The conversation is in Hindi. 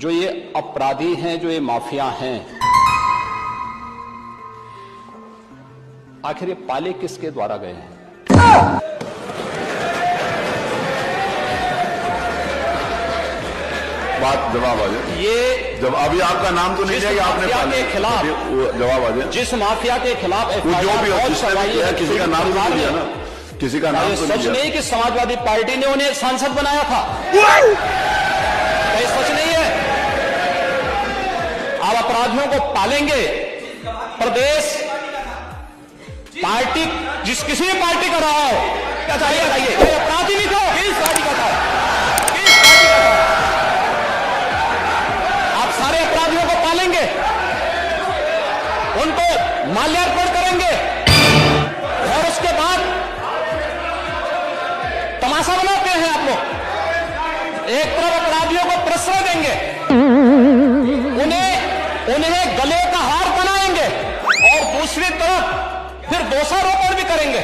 जो ये अपराधी हैं, जो ये माफिया हैं, आखिर ये पाले किसके द्वारा गए हैं? बात जवाब आ जाए। ये जब अभी आपका नाम तो नहीं है कि आपने के खिलाफ जवाब आ जाए। जिस माफिया के खिलाफ जो भी हो, किसी का नाम तो नहीं है ना, किसी का नाम तो सच नहीं कि समाजवादी पार्टी ने उन्हें सांसद बनाया था। ये सच नहीं है। आप अपराधियों को पालेंगे। प्रदेश पार्टी जिस किसी भी पार्टी का रहा हो, बताइए कोई अपराधी भी था, किस पार्टी का था, किस पार्टी का था? आप सारे अपराधियों को पालेंगे, उनको माल्यार्पण करेंगे और उसके बाद तमाशा बनाते हैं आप लोग। एक तरफ अपराधियों को प्रश्रय देंगे, उन्हें गले का हार बनाएंगे और दूसरी तरफ फिर दोषारोपण भी करेंगे।